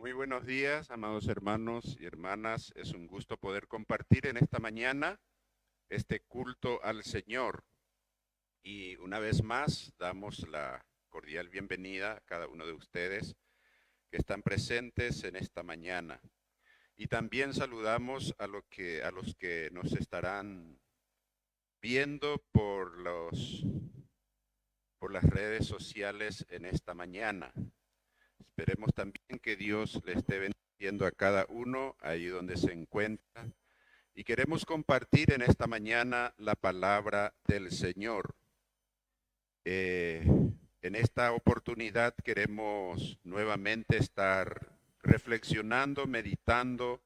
Muy buenos días, amados hermanos y hermanas. Es un gusto poder compartir en esta mañana este culto al Señor. Y una vez más damos la cordial bienvenida a cada uno de ustedes que están presentes en esta mañana. Y también saludamos a los que nos estarán viendo por las redes sociales en esta mañana. Esperemos también que Dios le esté bendiciendo a cada uno ahí donde se encuentra. Y queremos compartir en esta mañana la palabra del Señor. En esta oportunidad queremos nuevamente estar reflexionando, meditando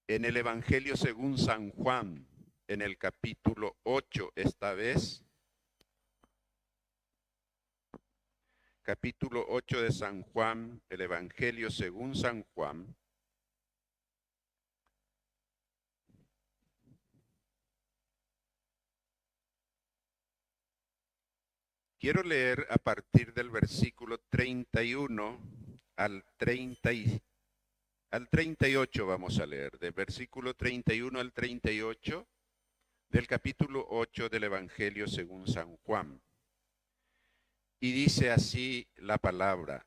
en el Evangelio según San Juan, en el capítulo 8 esta vez. Capítulo 8 de San Juan, el Evangelio según San Juan. Quiero leer a partir del versículo 31 al 38 vamos a leer, del versículo 31 al 38 del capítulo 8 del Evangelio según San Juan. Y dice así la palabra.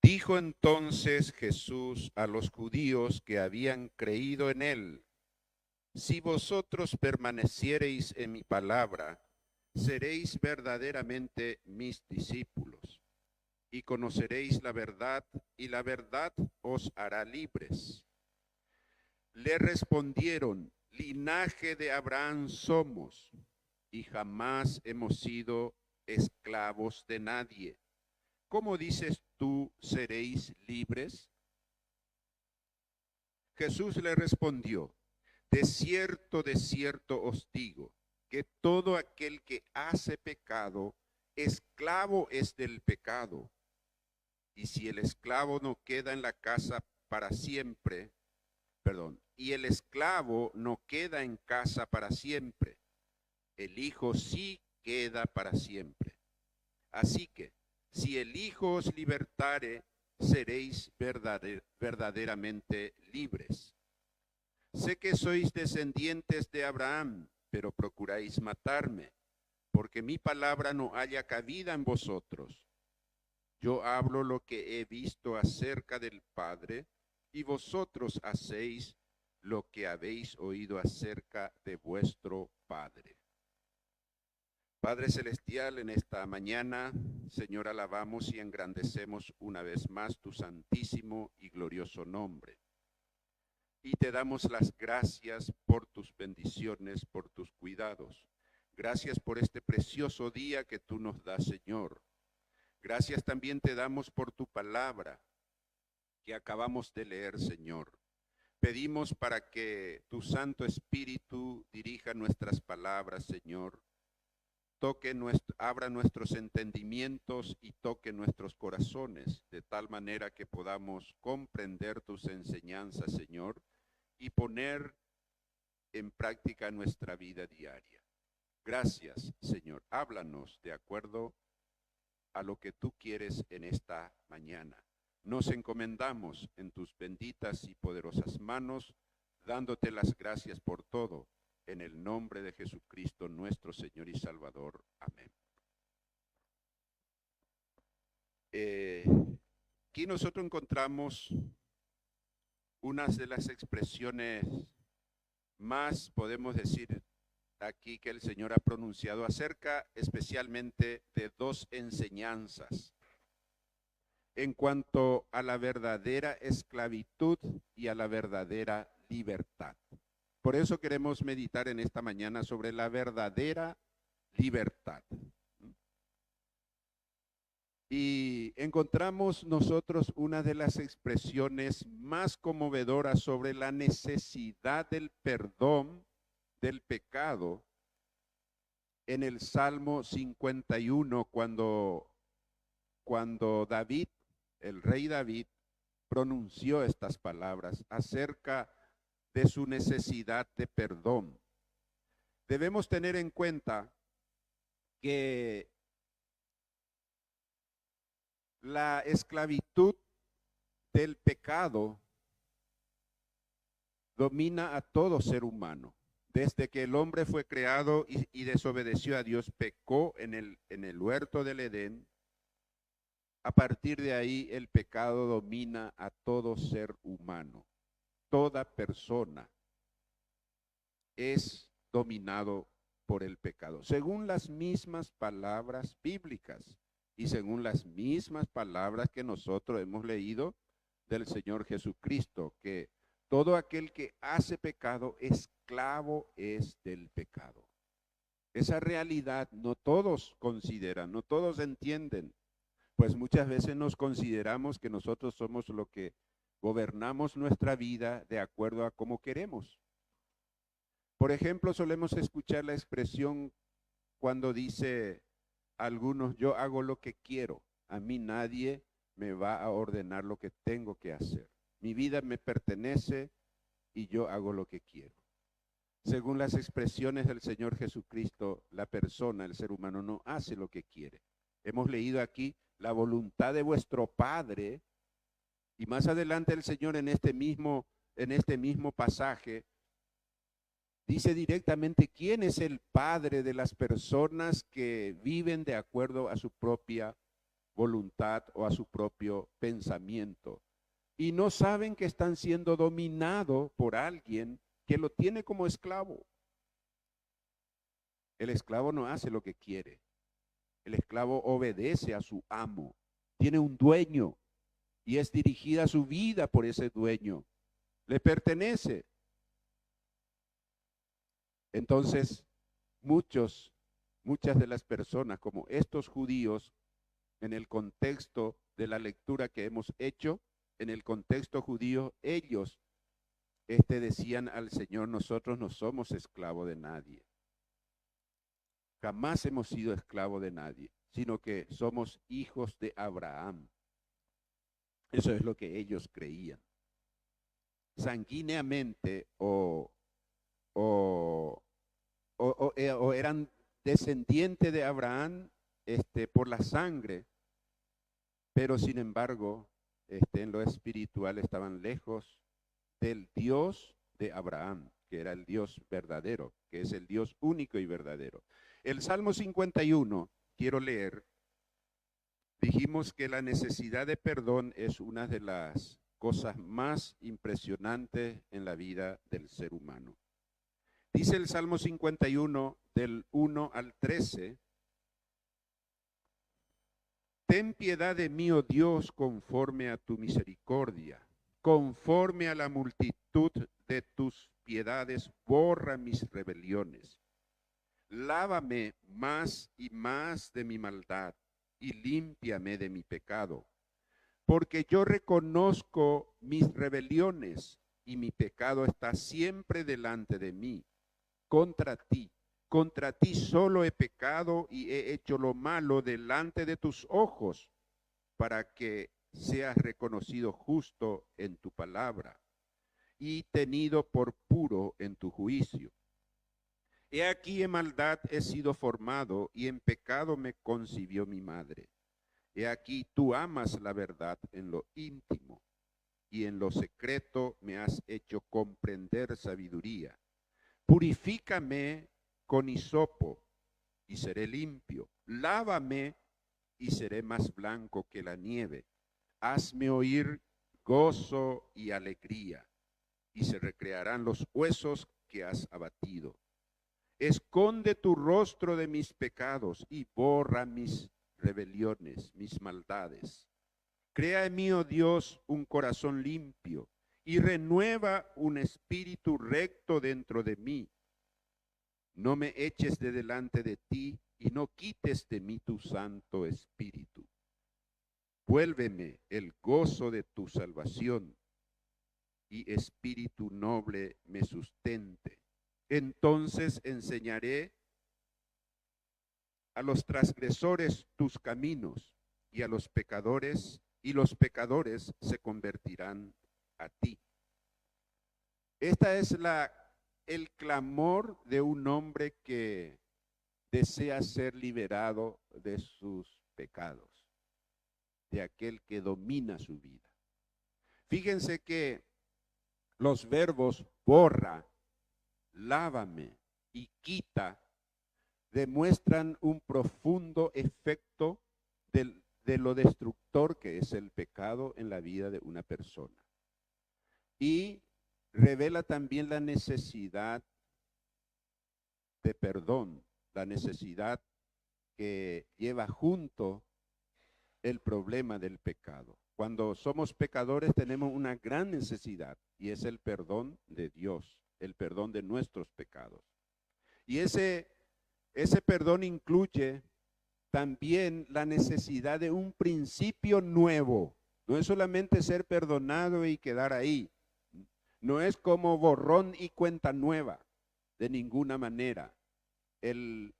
Dijo entonces Jesús a los judíos que habían creído en él: si vosotros permaneciereis en mi palabra, seréis verdaderamente mis discípulos, y conoceréis la verdad, y la verdad os hará libres. Le respondieron: linaje de Abraham somos, y jamás hemos sido esclavos de nadie. ¿Cómo dices tú, seréis libres? Jesús le respondió: de cierto os digo, que todo aquel que hace pecado, esclavo es del pecado. Y si el esclavo no queda en la casa para siempre, y el esclavo no queda en casa para siempre, el Hijo sí queda para siempre. Así que, si el Hijo os libertare, seréis verdaderamente libres. Sé que sois descendientes de Abraham, pero procuráis matarme, porque mi palabra no haya cabida en vosotros. Yo hablo lo que he visto acerca del Padre, y vosotros hacéis lo que habéis oído acerca de vuestro Padre. Padre Celestial, en esta mañana, Señor, alabamos y engrandecemos una vez más tu santísimo y glorioso nombre. Y te damos las gracias por tus bendiciones, por tus cuidados. Gracias por este precioso día que tú nos das, Señor. Gracias también te damos por tu palabra que acabamos de leer, Señor. Pedimos para que tu Santo Espíritu dirija nuestras palabras, Señor. Abra nuestros entendimientos y toque nuestros corazones, de tal manera que podamos comprender tus enseñanzas, Señor, y poner en práctica nuestra vida diaria. Gracias, Señor. Háblanos de acuerdo a lo que tú quieres en esta mañana. Nos encomendamos en tus benditas y poderosas manos, dándote las gracias por todo, en el nombre de Jesucristo, nuestro Señor y Salvador. Amén. Aquí nosotros encontramos unas de las expresiones más, podemos decir, aquí que el Señor ha pronunciado acerca especialmente de dos enseñanzas en cuanto a la verdadera esclavitud y a la verdadera libertad. Por eso queremos meditar en esta mañana sobre la verdadera libertad. Y encontramos nosotros una de las expresiones más conmovedoras sobre la necesidad del perdón del pecado en el Salmo 51, cuando David, el rey David, pronunció estas palabras acerca de su necesidad de perdón. Debemos tener en cuenta que La esclavitud del pecado domina a todo ser humano. Desde que el hombre fue creado y desobedeció a Dios, pecó en el huerto del Edén. A partir de ahí el pecado domina a todo ser humano. Toda persona es dominado por el pecado, según las mismas palabras bíblicas y según las mismas palabras que nosotros hemos leído del Señor Jesucristo, que todo aquel que hace pecado, esclavo es del pecado. Esa realidad no todos consideran, no todos entienden, pues muchas veces nos consideramos que nosotros somos lo que gobernamos nuestra vida de acuerdo a cómo queremos. Por ejemplo, solemos escuchar la expresión cuando dice algunos, yo hago lo que quiero, a mí nadie me va a ordenar lo que tengo que hacer. Mi vida me pertenece y yo hago lo que quiero. Según las expresiones del Señor Jesucristo, la persona, el ser humano, no hace lo que quiere. Hemos leído aquí la voluntad de vuestro Padre, y más adelante el Señor en este mismo pasaje dice directamente quién es el Padre de las personas que viven de acuerdo a su propia voluntad o a su propio pensamiento. Y no saben que están siendo dominados por alguien que lo tiene como esclavo. El esclavo no hace lo que quiere. El esclavo obedece a su amo. Tiene un dueño y es dirigida su vida por ese dueño. Le pertenece. Entonces, muchas de las personas, como estos judíos, en el contexto de la lectura que hemos hecho, en el contexto judío, ellos decían al Señor, nosotros no somos esclavos de nadie. Jamás hemos sido esclavos de nadie, sino que somos hijos de Abraham. Eso es lo que ellos creían. Sanguíneamente o eran descendientes de Abraham por la sangre, pero sin embargo, en lo espiritual estaban lejos del Dios de Abraham, que era el Dios verdadero, que es el Dios único y verdadero. El Salmo 51, quiero leer, dijimos que la necesidad de perdón es una de las cosas más impresionantes en la vida del ser humano. Dice el Salmo 51, del 1 al 13, ten piedad de mí, oh Dios, conforme a tu misericordia, conforme a la multitud de tus piedades, borra mis rebeliones. Lávame más y más de mi maldad y límpiame de mi pecado, porque yo reconozco mis rebeliones y mi pecado está siempre delante de mí. Contra ti solo he pecado y he hecho lo malo delante de tus ojos, para que seas reconocido justo en tu palabra y tenido por puro en tu juicio. He aquí en maldad he sido formado y en pecado me concibió mi madre. He aquí tú amas la verdad en lo íntimo y en lo secreto me has hecho comprender sabiduría. Purifícame con hisopo y seré limpio. Lávame y seré más blanco que la nieve. Hazme oír gozo y alegría, y se recrearán los huesos que has abatido. Esconde tu rostro de mis pecados y borra mis rebeliones, mis maldades. Crea en mí, oh Dios, un corazón limpio y renueva un espíritu recto dentro de mí. No me eches de delante de ti y no quites de mí tu Santo Espíritu. Vuélveme el gozo de tu salvación y espíritu noble me sustente. Entonces enseñaré a los transgresores tus caminos y a los pecadores se convertirán a ti. Esta es el clamor de un hombre que desea ser liberado de sus pecados. de aquel que domina su vida. Fíjense que los verbos borra, lávame y quita demuestran un profundo efecto de lo destructor que es el pecado en la vida de una persona. Y revela también la necesidad de perdón, la necesidad que lleva junto el problema del pecado. Cuando somos pecadores tenemos una gran necesidad y es el perdón de Dios, el perdón de nuestros pecados. Y ese perdón incluye también la necesidad de un principio nuevo. No es solamente ser perdonado y quedar ahí. No es como borrón y cuenta nueva, de ninguna manera. El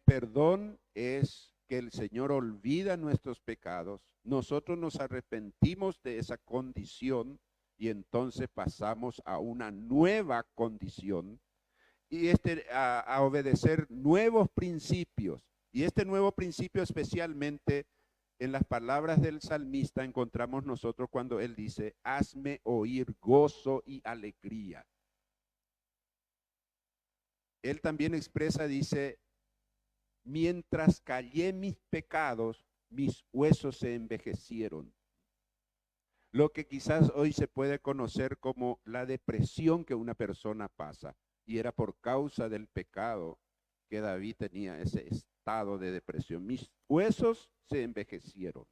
perdón es que el Señor olvida nuestros pecados, nosotros nos arrepentimos de esa condición y entonces pasamos a una nueva condición y a obedecer nuevos principios. Y este nuevo principio especialmente en las palabras del salmista encontramos nosotros cuando él dice, hazme oír gozo y alegría. Él también expresa, dice, mientras callé mis pecados, mis huesos se envejecieron. Lo que quizás hoy se puede conocer como la depresión que una persona pasa. Y era por causa del pecado que David tenía ese estado de depresión. Mis huesos se envejecieron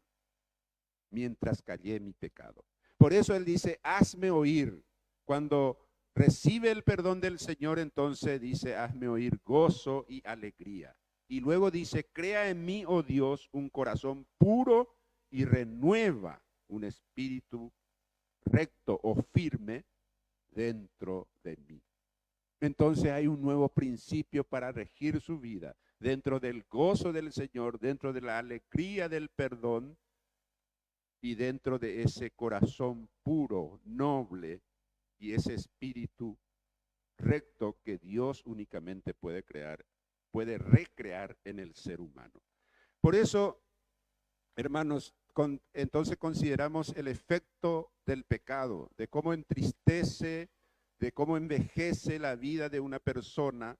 mientras callé mi pecado. Por eso él dice, hazme oír. Cuando recibe el perdón del Señor, entonces dice, hazme oír gozo y alegría. Y luego dice, crea en mí, oh Dios, un corazón puro y renueva un espíritu recto o firme dentro de mí. Entonces hay un nuevo principio para regir su vida. Dentro del gozo del Señor, dentro de la alegría del perdón y dentro de ese corazón puro, noble y ese espíritu recto que Dios únicamente puede crear, puede recrear en el ser humano. Por eso, hermanos, entonces consideramos el efecto del pecado, de cómo entristece, de cómo envejece la vida de una persona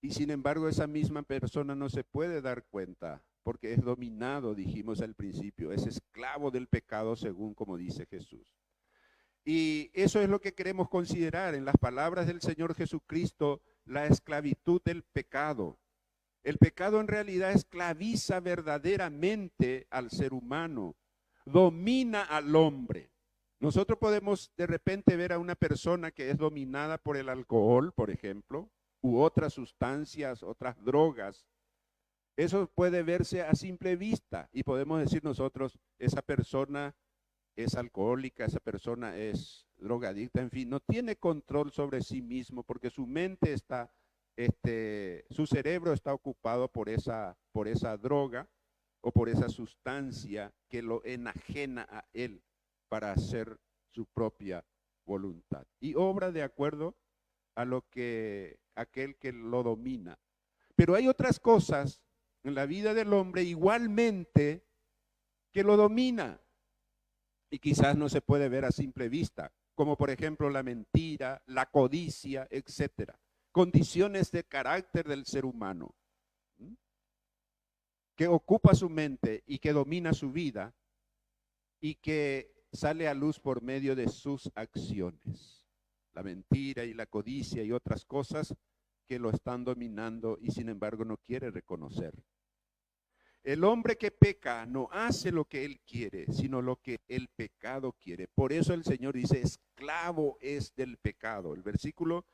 y sin embargo esa misma persona no se puede dar cuenta porque es dominado, dijimos al principio, es esclavo del pecado según como dice Jesús. Y eso es lo que queremos considerar en las palabras del Señor Jesucristo, la esclavitud del pecado. El pecado en realidad esclaviza verdaderamente al ser humano, domina al hombre. Nosotros podemos de repente ver a una persona que es dominada por el alcohol, por ejemplo, u otras sustancias, otras drogas. Eso puede verse a simple vista y podemos decir nosotros, esa persona es alcohólica, esa persona es drogadicta, en fin, no tiene control sobre sí mismo porque su mente está, su cerebro está ocupado por esa droga o por esa sustancia que lo enajena a él para hacer su propia voluntad. Y obra de acuerdo a lo que aquel que lo domina. Pero hay otras cosas en la vida del hombre igualmente que lo domina. Y quizás no se puede ver a simple vista, como por ejemplo la mentira, la codicia, etcétera. Condiciones de carácter del ser humano que ocupa su mente y que domina su vida y que sale a luz por medio de sus acciones. La mentira y la codicia y otras cosas que lo están dominando y sin embargo no quiere reconocer. El hombre que peca no hace lo que él quiere, sino lo que el pecado quiere. Por eso el Señor dice, esclavo es del pecado. El versículo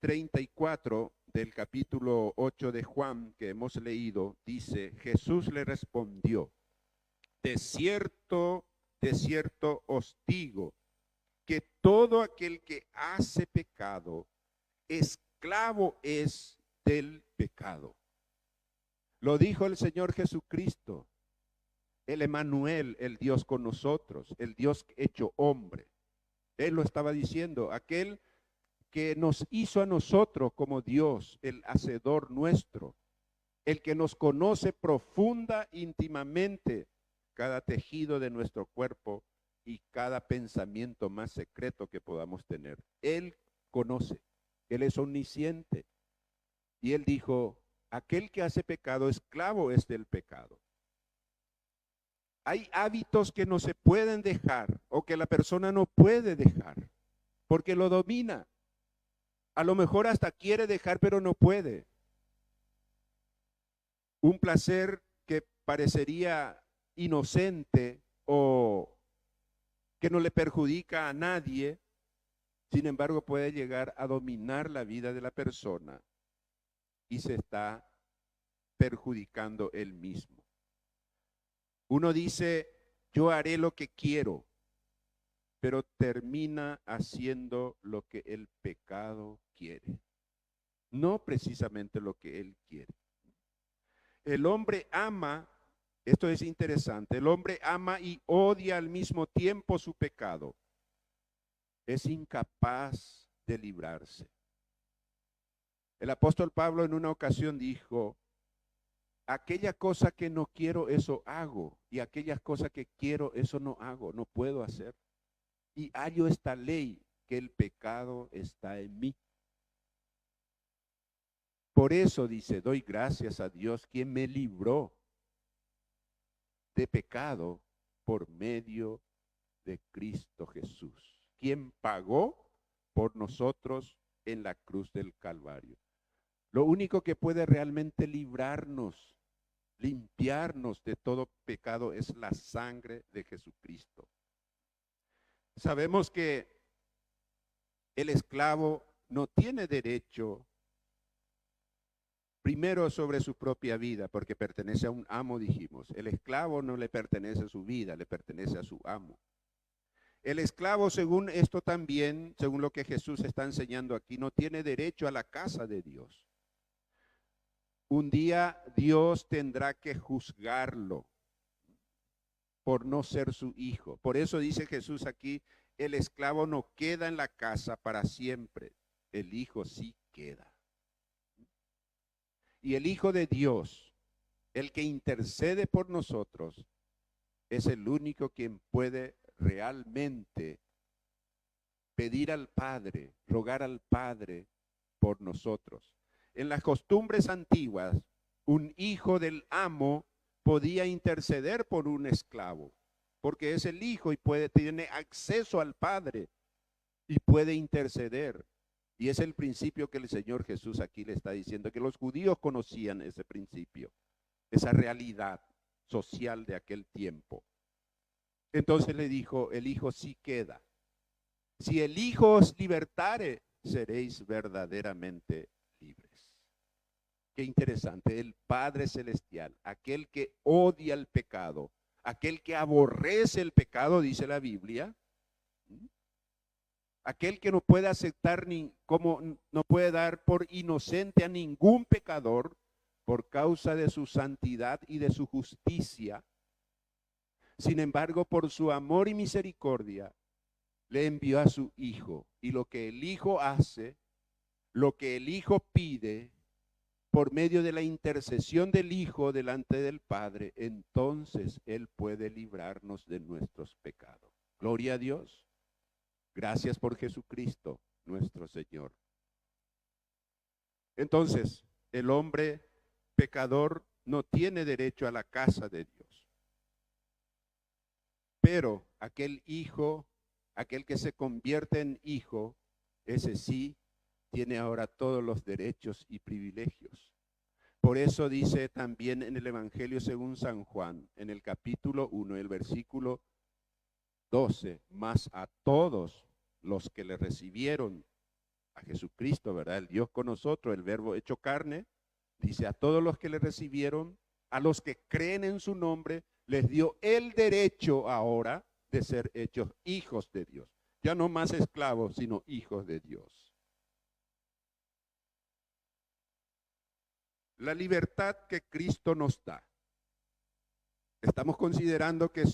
34 del capítulo 8 de Juan que hemos leído, dice, Jesús le respondió, de cierto os digo, que todo aquel que hace pecado, esclavo es del pecado. Lo dijo el Señor Jesucristo, el Emmanuel, el Dios con nosotros, el Dios hecho hombre. Él lo estaba diciendo, aquel que nos hizo a nosotros como Dios, el hacedor nuestro. el que nos conoce profunda, íntimamente, cada tejido de nuestro cuerpo y cada pensamiento más secreto que podamos tener. Él conoce, Él es omnisciente. Y Él dijo, aquel que hace pecado, esclavo es del pecado. Hay hábitos que no se pueden dejar o que la persona no puede dejar porque lo domina. A lo mejor hasta quiere dejar, pero no puede. Un placer que parecería inocente o que no le perjudica a nadie, sin embargo puede llegar a dominar la vida de la persona y se está perjudicando él mismo. Uno dice, yo haré lo que quiero, pero termina haciendo lo que el pecado quiere, no precisamente lo que él quiere. El hombre ama, esto es interesante, el hombre ama y odia al mismo tiempo su pecado. Es incapaz de librarse. El apóstol Pablo en una ocasión dijo, aquella cosa que no quiero, eso hago, y aquellas cosas que quiero, eso no hago, no puedo hacer. Y hallo esta ley, que el pecado está en mí. Por eso dice, doy gracias a Dios, quien me libró de pecado por medio de Cristo Jesús, quien pagó por nosotros en la cruz del Calvario. Lo único que puede realmente librarnos, limpiarnos de todo pecado es la sangre de Jesucristo. Sabemos que el esclavo no tiene derecho primero sobre su propia vida, porque pertenece a un amo, dijimos. El esclavo no le pertenece a su vida, le pertenece a su amo. El esclavo, según esto también, según lo que Jesús está enseñando aquí, no tiene derecho a la casa de Dios. Un día Dios tendrá que juzgarlo por no ser su hijo. Por eso dice Jesús aquí, el esclavo no queda en la casa para siempre, el hijo sí queda. Y el Hijo de Dios, el que intercede por nosotros, es el único quien puede realmente pedir al Padre, rogar al Padre por nosotros. En las costumbres antiguas, un hijo del amo podía interceder por un esclavo, porque es el hijo y tiene acceso al Padre y puede interceder. Y es el principio que el Señor Jesús aquí le está diciendo, que los judíos conocían ese principio, esa realidad social de aquel tiempo. Entonces le dijo, el Hijo sí queda. Si el Hijo os libertare, seréis verdaderamente libres. Qué interesante, el Padre Celestial, aquel que odia el pecado, aquel que aborrece el pecado, dice la Biblia, aquel que no puede aceptar como no puede dar por inocente a ningún pecador por causa de su santidad y de su justicia. Sin embargo, por su amor y misericordia, le envió a su Hijo. Y lo que el Hijo hace, lo que el Hijo pide, por medio de la intercesión del Hijo delante del Padre, entonces Él puede librarnos de nuestros pecados. Gloria a Dios. Gracias por Jesucristo, nuestro Señor. Entonces, el hombre pecador no tiene derecho a la casa de Dios. Pero aquel hijo, aquel que se convierte en hijo, ese sí tiene ahora todos los derechos y privilegios. Por eso dice también en el Evangelio según San Juan, en el capítulo 1, el versículo 12, más a todos los que le recibieron a Jesucristo, ¿verdad? El Dios con nosotros, el verbo hecho carne, dice a todos los que le recibieron, a los que creen en su nombre, les dio el derecho ahora de ser hechos hijos de Dios. Ya no más esclavos, sino hijos de Dios. La libertad que Cristo nos da. Estamos considerando que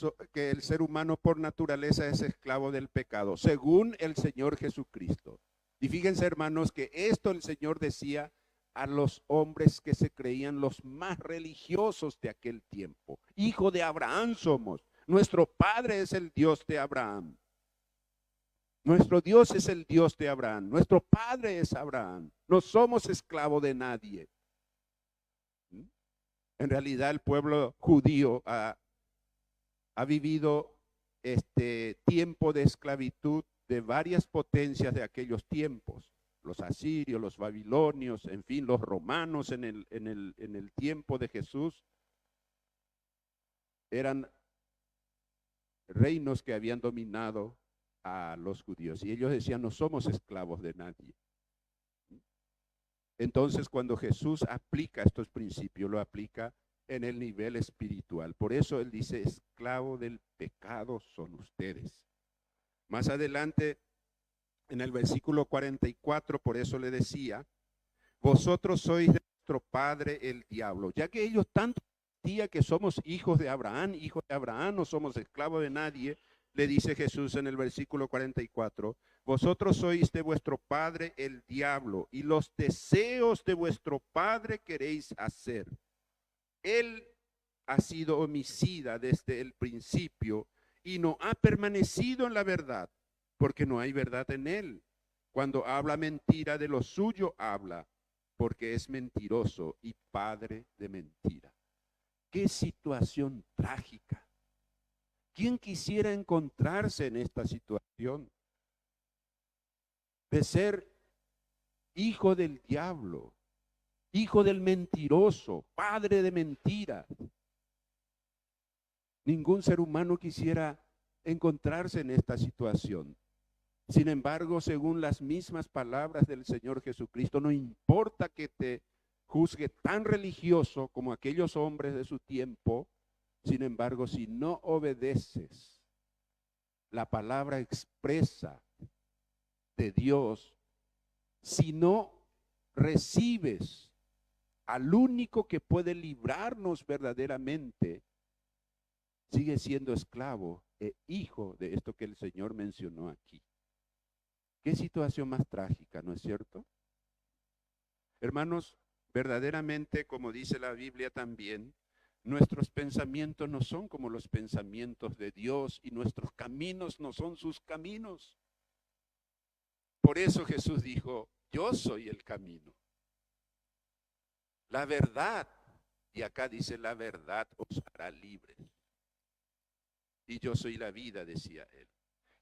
el ser humano por naturaleza es esclavo del pecado, según el Señor Jesucristo. Y fíjense, hermanos, que esto el Señor decía a los hombres que se creían los más religiosos de aquel tiempo. Hijo de Abraham somos. Nuestro padre es el Dios de Abraham. Nuestro Dios es el Dios de Abraham. Nuestro padre es Abraham. No somos esclavos de nadie. En realidad el pueblo judío ha vivido este tiempo de esclavitud de varias potencias de aquellos tiempos. Los asirios, los babilonios, en fin, los romanos en el tiempo de Jesús eran reinos que habían dominado a los judíos. Y ellos decían, no somos esclavos de nadie. Entonces, cuando Jesús aplica estos principios, lo aplica en el nivel espiritual. Por eso él dice, esclavo del pecado son ustedes. Más adelante, en el versículo 44, por eso le decía, vosotros sois de vuestro padre el diablo. Ya que ellos tanto decían que somos hijos de Abraham, no somos esclavos de nadie, le dice Jesús en el versículo 44, vosotros sois de vuestro padre el diablo, y los deseos de vuestro padre queréis hacer. Él ha sido homicida desde el principio y no ha permanecido en la verdad, porque no hay verdad en él. Cuando habla mentira, de lo suyo habla, porque es mentiroso y padre de mentira. Qué situación trágica. ¿Quién quisiera encontrarse en esta situación de ser hijo del diablo, hijo del mentiroso, padre de mentiras? Ningún ser humano quisiera encontrarse en esta situación. Sin embargo, según las mismas palabras del Señor Jesucristo, no importa que te juzgue tan religioso como aquellos hombres de su tiempo, sin embargo, si no obedeces la palabra expresa de Dios, si no recibes al único que puede librarnos verdaderamente, sigue siendo esclavo e hijo de esto que el Señor mencionó aquí. Qué situación más trágica, ¿no es cierto? Hermanos, verdaderamente, como dice la Biblia también, nuestros pensamientos no son como los pensamientos de Dios y nuestros caminos no son sus caminos. Por eso Jesús dijo, yo soy el camino, la verdad, y acá dice la verdad os hará libres. Y yo soy la vida, decía él.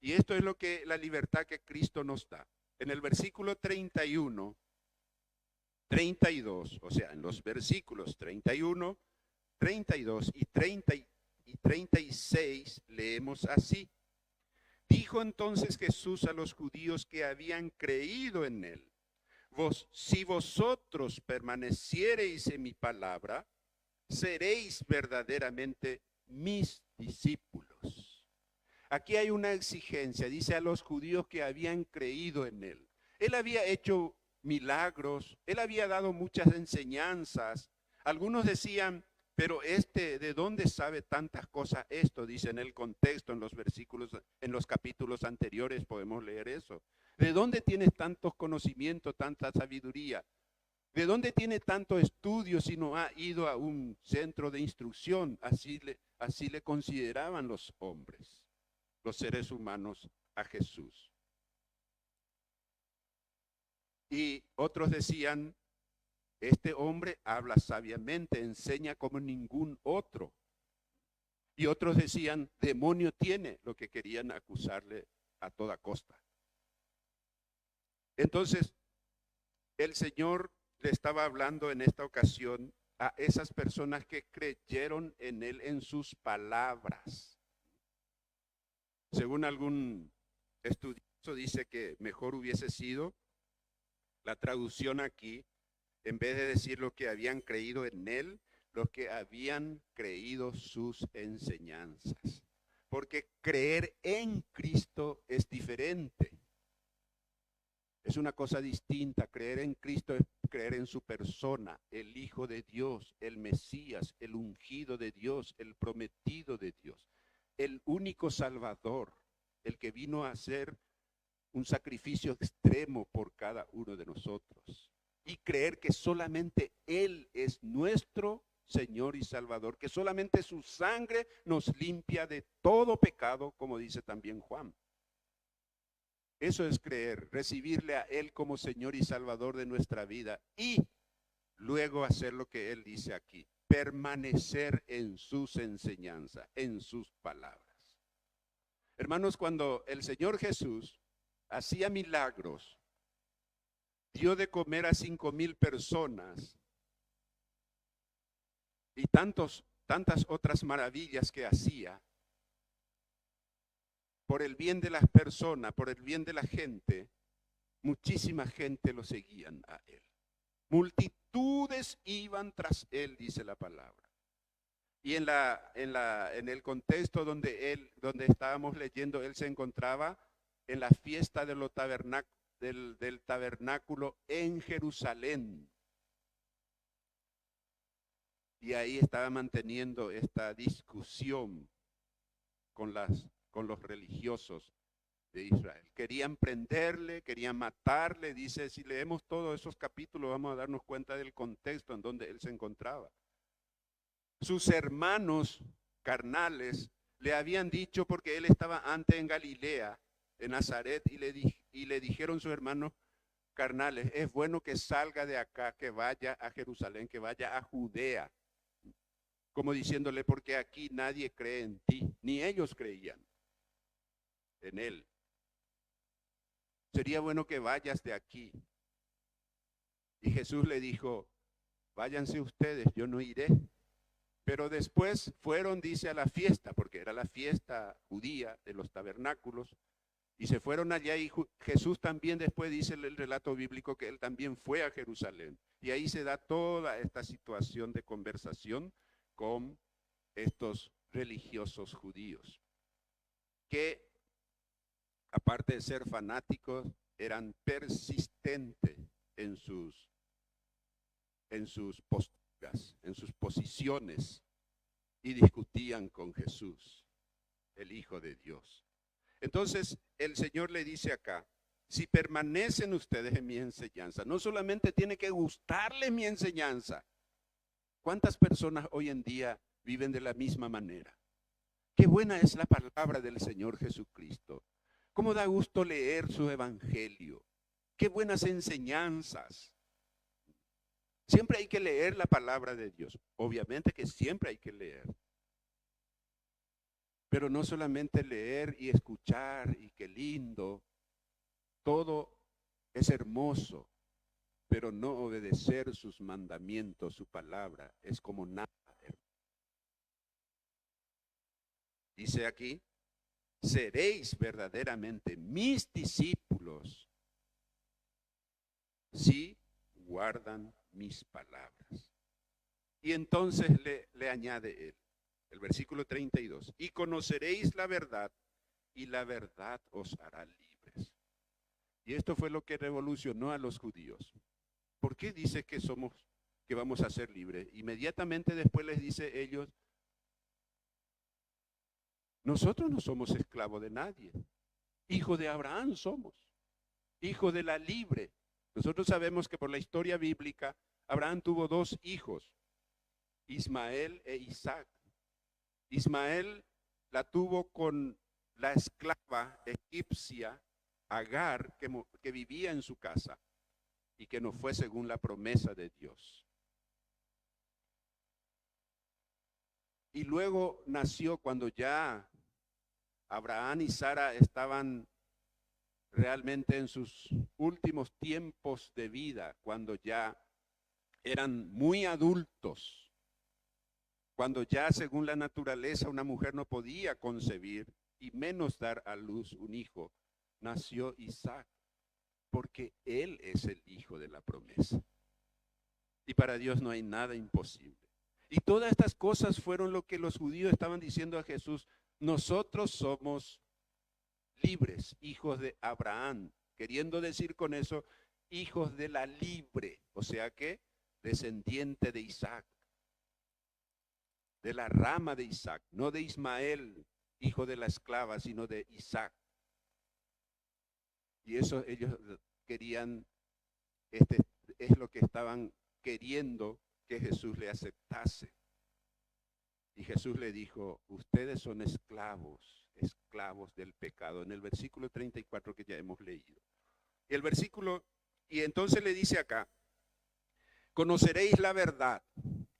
Y esto es lo que la libertad que Cristo nos da. En el versículo 31, 32, o sea, en los versículos 31, 32 y 36 leemos así. Dijo entonces Jesús a los judíos que habían creído en él, si vosotros permaneciereis en mi palabra, seréis verdaderamente mis discípulos. Aquí hay una exigencia, dice a los judíos que habían creído en él. Él había hecho milagros, él había dado muchas enseñanzas. Algunos decían, pero ¿de dónde sabe tantas cosas esto? Dice en el contexto, en los versículos, en los capítulos anteriores podemos leer eso. ¿De dónde tienes tantos conocimientos, tanta sabiduría? ¿De dónde tiene tanto estudio si no ha ido a un centro de instrucción? Así le consideraban los hombres, los seres humanos, a Jesús. Y otros decían, este hombre habla sabiamente, enseña como ningún otro. Y otros decían, demonio tiene, lo que querían acusarle a toda costa. Entonces, el Señor le estaba hablando en esta ocasión a esas personas que creyeron en él, en sus palabras. Según algún estudioso dice que mejor hubiese sido la traducción aquí, en vez de decir lo que habían creído en él, los que habían creído sus enseñanzas. Porque creer en Cristo es diferente. Es una cosa distinta. Creer en Cristo es creer en su persona, el Hijo de Dios, el Mesías, el ungido de Dios, el prometido de Dios, el único Salvador, el que vino a hacer un sacrificio extremo por cada uno de nosotros. y creer que solamente Él es nuestro Señor y Salvador, que solamente su sangre nos limpia de todo pecado, como dice también Juan. Eso es creer, recibirle a Él como Señor y Salvador de nuestra vida y luego hacer lo que Él dice aquí, permanecer en sus enseñanzas, en sus palabras. Hermanos, cuando el Señor Jesús hacía milagros, dio de comer a 5,000 personas y tantas otras maravillas que hacía, por el bien de las personas, por el bien de la gente, muchísima gente lo seguían a Él. Multitudes iban tras Él, dice la palabra. Y en el contexto donde estábamos leyendo, Él se encontraba en la fiesta de los del tabernáculo en Jerusalén. Y ahí estaba manteniendo esta discusión con los religiosos de Israel. Querían prenderle, querían matarle. Dice, si leemos todos esos capítulos, vamos a darnos cuenta del contexto en donde él se encontraba. Sus hermanos carnales le habían dicho, porque él estaba antes en Galilea, en Nazaret, y le dijeron sus hermanos carnales, es bueno que salga de acá, que vaya a Jerusalén, que vaya a Judea. Como diciéndole, porque aquí nadie cree en ti, ni ellos creían en él. Sería bueno que vayas de aquí. Y Jesús le dijo, váyanse ustedes, yo no iré. Pero después fueron, dice, a la fiesta, porque era la fiesta judía de los tabernáculos, y se fueron allá y Jesús también después dice el relato bíblico que él también fue a Jerusalén. Y ahí se da toda esta situación de conversación con estos religiosos judíos, que aparte de ser fanáticos, eran persistentes en sus posturas, en sus posiciones, y discutían con Jesús, el Hijo de Dios. Entonces el Señor le dice acá, si permanecen ustedes en mi enseñanza, no solamente tiene que gustarles mi enseñanza. ¿Cuántas personas hoy en día viven de la misma manera? Qué buena es la palabra del Señor Jesucristo. Cómo da gusto leer su evangelio. Qué buenas enseñanzas. Siempre hay que leer la palabra de Dios. Obviamente que siempre hay que leer. Pero no solamente leer y escuchar y qué lindo. Todo es hermoso. Pero no obedecer sus mandamientos, su palabra, es como nada. Dice aquí, seréis verdaderamente mis discípulos si guardan mis palabras. Y entonces le añade él, el versículo 32, y conoceréis la verdad y la verdad os hará libres. Y esto fue lo que revolucionó a los judíos. ¿Por qué dice que vamos a ser libres? Inmediatamente después les dice ellos, nosotros no somos esclavos de nadie. Hijos de Abraham somos. Hijos de la libre. Nosotros sabemos que por la historia bíblica, Abraham tuvo 2 hijos, Ismael e Isaac. Ismael la tuvo con la esclava egipcia Agar, que vivía en su casa y que no fue según la promesa de Dios. Y luego nació cuando ya Abraham y Sara estaban realmente en sus últimos tiempos de vida, cuando ya eran muy adultos, cuando ya según la naturaleza una mujer no podía concebir y menos dar a luz un hijo, nació Isaac, porque él es el hijo de la promesa. Y para Dios no hay nada imposible. Y todas estas cosas fueron lo que los judíos estaban diciendo a Jesús. Nosotros somos libres, hijos de Abraham, queriendo decir con eso, hijos de la libre, o sea que descendiente de Isaac, de la rama de Isaac, no de Ismael, hijo de la esclava, sino de Isaac. Y eso ellos querían es lo que estaban queriendo que Jesús le aceptase. Y Jesús le dijo, ustedes son esclavos, esclavos del pecado. En el versículo 34 que ya hemos leído. Y entonces le dice acá, conoceréis la verdad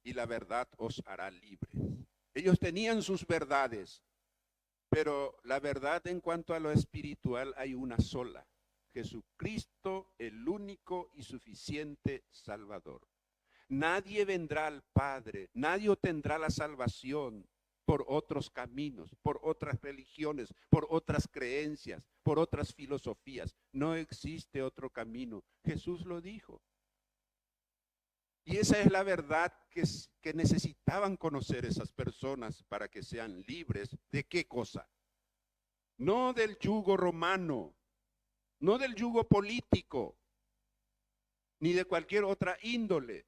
y la verdad os hará libres. Ellos tenían sus verdades, pero la verdad en cuanto a lo espiritual hay una sola. Jesucristo, el único y suficiente Salvador. Nadie vendrá al Padre, nadie obtendrá la salvación por otros caminos, por otras religiones, por otras creencias, por otras filosofías. No existe otro camino. Jesús lo dijo. Y esa es la verdad que necesitaban conocer esas personas para que sean libres. ¿De qué cosa? No del yugo romano, no del yugo político, ni de cualquier otra índole,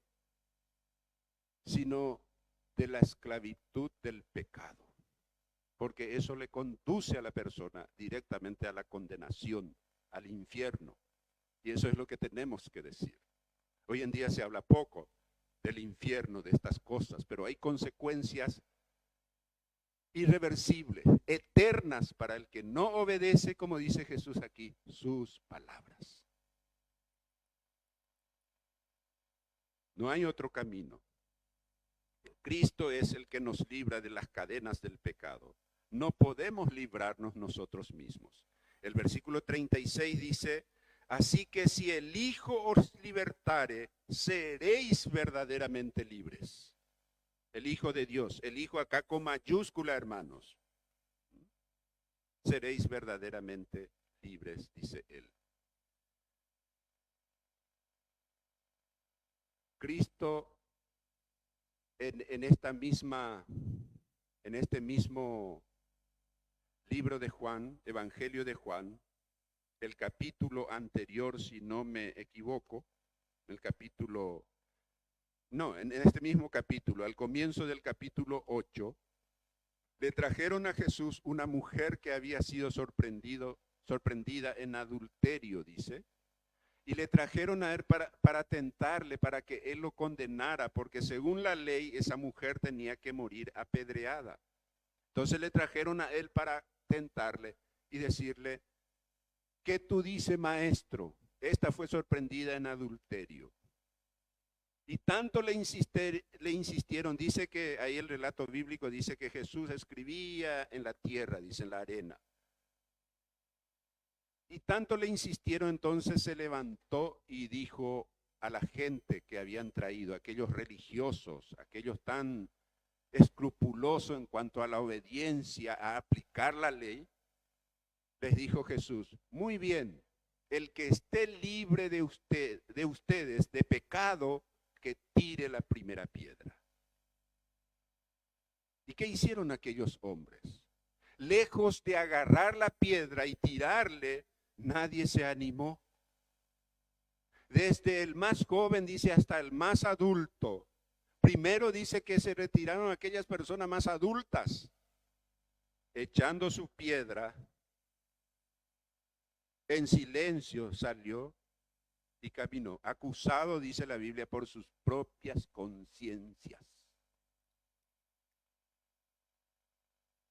sino de la esclavitud del pecado. Porque eso le conduce a la persona directamente a la condenación, al infierno. Y eso es lo que tenemos que decir. Hoy en día se habla poco del infierno, de estas cosas, pero hay consecuencias irreversibles, eternas para el que no obedece, como dice Jesús aquí, sus palabras. No hay otro camino. Cristo es el que nos libra de las cadenas del pecado. No podemos librarnos nosotros mismos. El versículo 36 dice, así que si el Hijo os libertare, seréis verdaderamente libres. El Hijo de Dios, el Hijo acá con mayúscula, hermanos. Seréis verdaderamente libres, dice él. Cristo en este mismo libro de Juan, Evangelio de Juan, el capítulo anterior, si no me equivoco, en este mismo capítulo, al comienzo del capítulo 8, le trajeron a Jesús una mujer que había sido sorprendida en adulterio, dice, y le trajeron a él para tentarle, para que él lo condenara, porque según la ley esa mujer tenía que morir apedreada. Entonces le trajeron a él para tentarle y decirle, ¿qué tú dices, maestro? Esta fue sorprendida en adulterio. Y tanto le insistieron, dice que ahí el relato bíblico dice que Jesús escribía en la tierra, dice en la arena. Y tanto le insistieron, entonces se levantó y dijo a la gente que habían traído, aquellos religiosos, aquellos tan escrupulosos en cuanto a la obediencia, a aplicar la ley, les dijo Jesús, muy bien, el que esté libre de ustedes de pecado, que tire la primera piedra. ¿Y qué hicieron aquellos hombres? Lejos de agarrar la piedra y tirarle, nadie se animó. Desde el más joven, dice, hasta el más adulto. Primero dice que se retiraron aquellas personas más adultas, echando su piedra. En silencio salió y caminó, acusado, dice la Biblia, por sus propias conciencias.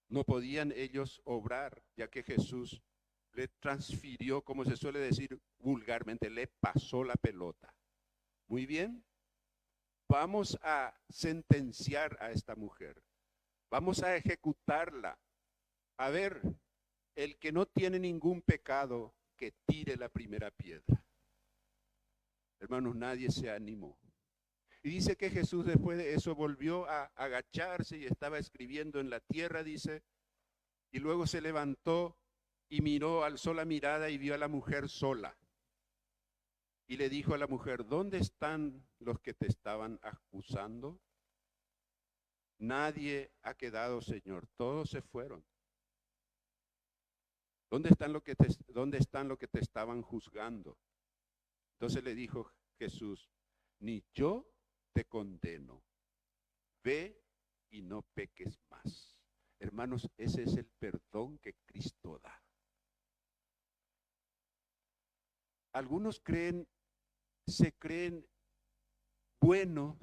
No podían ellos obrar, ya que Jesús le transfirió, como se suele decir vulgarmente, le pasó la pelota. Muy bien, vamos a sentenciar a esta mujer. Vamos a ejecutarla. A ver, el que no tiene ningún pecado, que tire la primera piedra. Hermanos, nadie se animó. Y dice que Jesús después de eso volvió a agacharse y estaba escribiendo en la tierra, dice, y luego se levantó y miró, alzó la mirada y vio a la mujer sola. Y le dijo a la mujer, ¿dónde están los que te estaban acusando? Nadie ha quedado, Señor, todos se fueron. ¿Dónde están los que te estaban juzgando? Entonces le dijo Jesús, ni yo te condeno, ve y no peques más. Hermanos, ese es el perdón que Cristo da. Algunos se creen bueno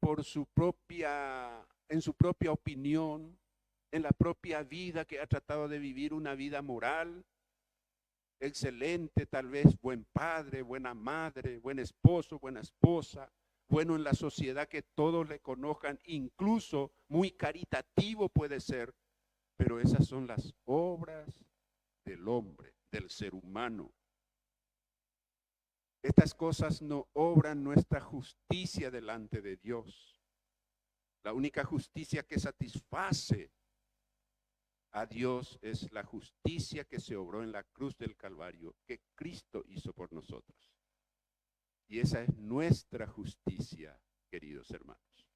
por en su propia opinión, en la propia vida, que ha tratado de vivir una vida moral, excelente, tal vez buen padre, buena madre, buen esposo, buena esposa, bueno en la sociedad, que todos le conozcan, incluso muy caritativo puede ser, pero esas son las obras del hombre, del ser humano. Estas cosas no obran nuestra justicia delante de Dios. La única justicia que satisface a Dios es la justicia que se obró en la cruz del Calvario, que Cristo hizo por nosotros. Y esa es nuestra justicia, queridos hermanos.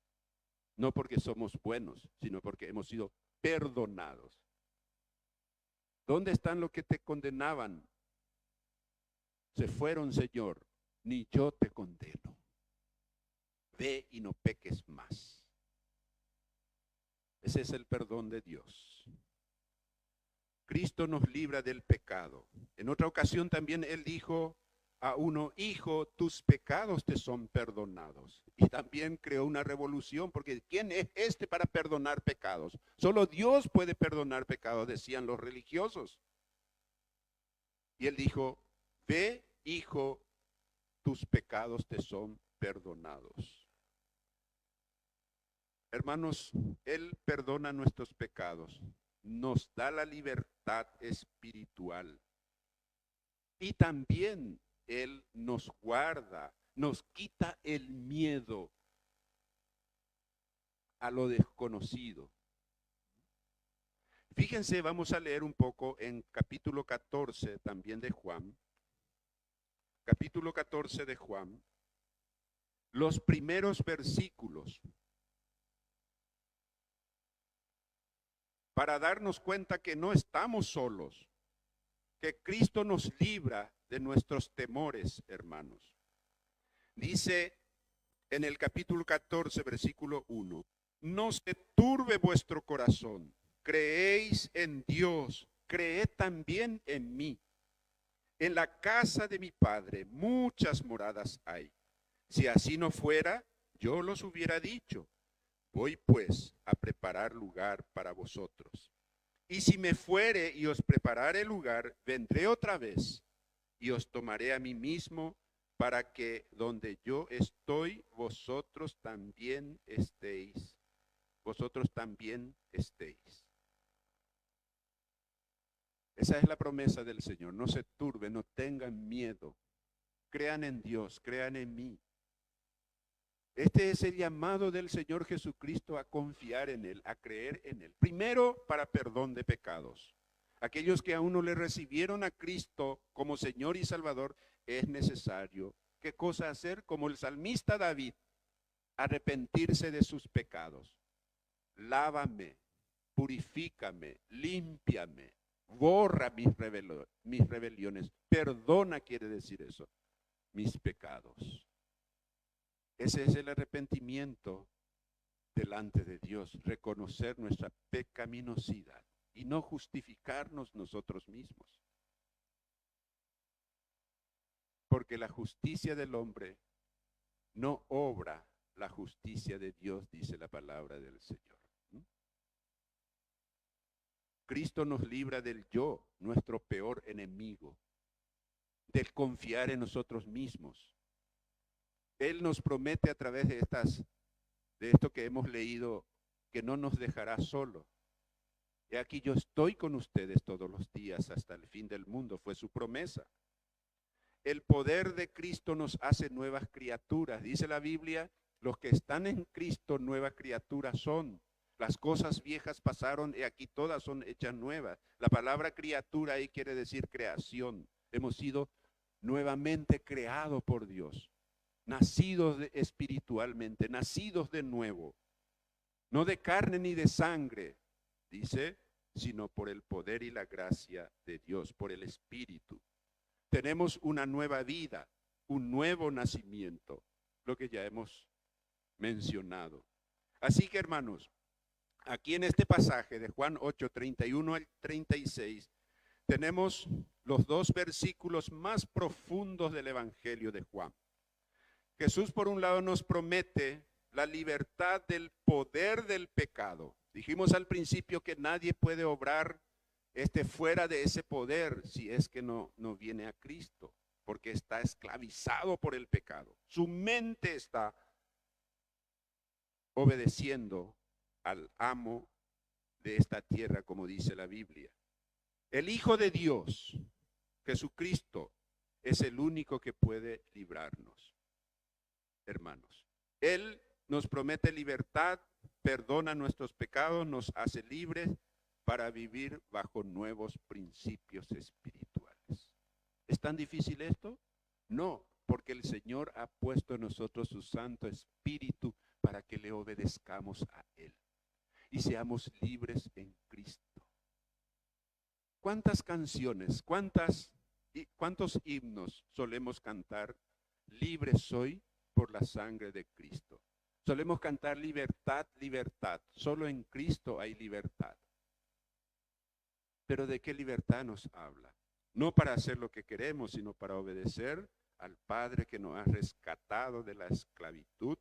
No porque somos buenos, sino porque hemos sido perdonados. ¿Dónde están los que te condenaban? Se fueron, Señor, ni yo te condeno. Ve y no peques más. Ese es el perdón de Dios. Cristo nos libra del pecado. En otra ocasión también Él dijo a uno: hijo, tus pecados te son perdonados. Y también creó una revolución, porque ¿quién es este para perdonar pecados? Solo Dios puede perdonar pecados, decían los religiosos. Y Él dijo: ve, hijo, tus pecados te son perdonados. Hermanos, Él perdona nuestros pecados, nos da la libertad espiritual y también Él nos guarda, nos quita el miedo a lo desconocido. Fíjense, vamos a leer un poco en capítulo 14 también de Juan. Capítulo 14 de Juan, los primeros versículos, para darnos cuenta que no estamos solos, que Cristo nos libra de nuestros temores, hermanos. Dice en el capítulo 14, versículo 1, no se turbe vuestro corazón, creéis en Dios, creed también en mí. En la casa de mi Padre muchas moradas hay. Si así no fuera, yo los hubiera dicho. Voy pues a preparar lugar para vosotros. Y si me fuere y os preparare lugar, vendré otra vez y os tomaré a mí mismo, para que donde yo estoy, vosotros también estéis. Vosotros también estéis. Esa es la promesa del Señor. No se turben, no tengan miedo. Crean en Dios, crean en mí. Este es el llamado del Señor Jesucristo, a confiar en Él, a creer en Él. Primero, para perdón de pecados. Aquellos que aún no le recibieron a Cristo como Señor y Salvador, es necesario, ¿qué cosa hacer? Como el salmista David, arrepentirse de sus pecados. Lávame, purifícame, límpiame, borra mis rebeliones. Perdona quiere decir eso, mis pecados. Ese es el arrepentimiento delante de Dios, reconocer nuestra pecaminosidad y no justificarnos nosotros mismos. Porque la justicia del hombre no obra la justicia de Dios, dice la palabra del Señor. Cristo nos libra del yo, nuestro peor enemigo, del confiar en nosotros mismos. Él nos promete a través de esto que hemos leído, que no nos dejará solo. He aquí, yo estoy con ustedes todos los días hasta el fin del mundo, fue su promesa. El poder de Cristo nos hace nuevas criaturas. Dice la Biblia, los que están en Cristo, nuevas criaturas son. Las cosas viejas pasaron y aquí todas son hechas nuevas. La palabra criatura ahí quiere decir creación. Hemos sido nuevamente creados por Dios. Nacidos espiritualmente, nacidos de nuevo, no de carne ni de sangre, dice, sino por el poder y la gracia de Dios, por el Espíritu. Tenemos una nueva vida, un nuevo nacimiento, lo que ya hemos mencionado. Así que, hermanos, aquí en este pasaje de Juan 8, 31 al 36, tenemos los dos versículos más profundos del Evangelio de Juan. Jesús por un lado nos promete la libertad del poder del pecado. Dijimos al principio que nadie puede obrar fuera de ese poder si es que no viene a Cristo, porque está esclavizado por el pecado. Su mente está obedeciendo al amo de esta tierra, como dice la Biblia. El Hijo de Dios, Jesucristo, es el único que puede librarnos, hermanos. Él nos promete libertad, perdona nuestros pecados, nos hace libres para vivir bajo nuevos principios espirituales. ¿Es tan difícil esto? No, porque el Señor ha puesto en nosotros su Santo Espíritu para que le obedezcamos a Él y seamos libres en Cristo. ¿Cuántas canciones, cuántos himnos solemos cantar? Libre soy por la sangre de Cristo. Solemos cantar libertad, libertad. Solo en Cristo hay libertad. Pero ¿de qué libertad nos habla? No para hacer lo que queremos, sino para obedecer al Padre que nos ha rescatado de la esclavitud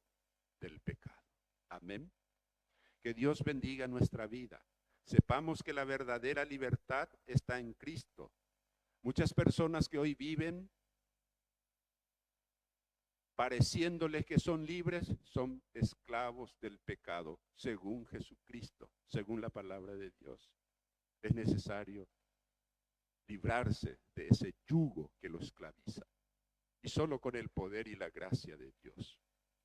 del pecado. Amén. Que Dios bendiga nuestra vida. Sepamos que la verdadera libertad está en Cristo. Muchas personas que hoy viven pareciéndoles que son libres, son esclavos del pecado, según Jesucristo, según la palabra de Dios. Es necesario librarse de ese yugo que lo esclaviza. Y solo con el poder y la gracia de Dios.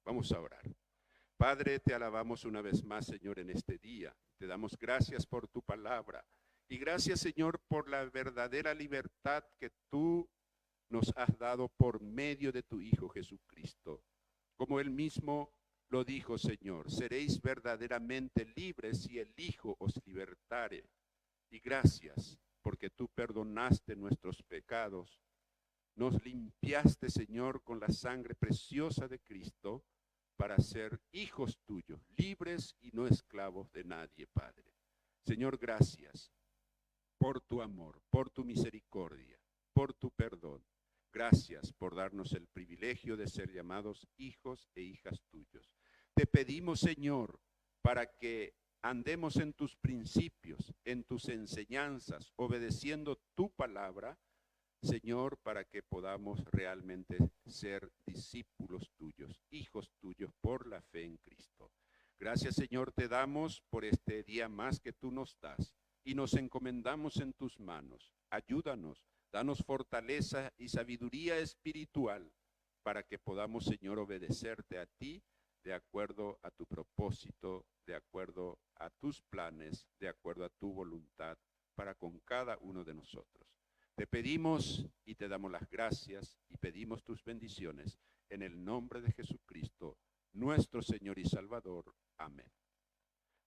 Vamos a orar. Padre, te alabamos una vez más, Señor, en este día. Te damos gracias por tu palabra. Y gracias, Señor, por la verdadera libertad que tú nos has dado por medio de tu Hijo Jesucristo. Como él mismo lo dijo, Señor, seréis verdaderamente libres si el Hijo os libertare. Y gracias, porque tú perdonaste nuestros pecados. Nos limpiaste, Señor, con la sangre preciosa de Cristo, para ser hijos tuyos, libres y no esclavos de nadie, Padre. Señor, gracias por tu amor, por tu misericordia, por tu perdón. Gracias por darnos el privilegio de ser llamados hijos e hijas tuyos. Te pedimos, Señor, para que andemos en tus principios, en tus enseñanzas, obedeciendo tu palabra, Señor, para que podamos realmente ser discípulos tuyos, hijos tuyos por la fe en Cristo. Gracias, Señor, te damos por este día más que tú nos das y nos encomendamos en tus manos. Ayúdanos, danos fortaleza y sabiduría espiritual para que podamos, Señor, obedecerte a ti de acuerdo a tu propósito, de acuerdo a tus planes, de acuerdo a tu voluntad para con cada uno de nosotros. Te pedimos y te damos las gracias y pedimos tus bendiciones en el nombre de Jesucristo, nuestro Señor y Salvador. Amén.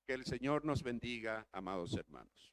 Que el Señor nos bendiga, amados hermanos.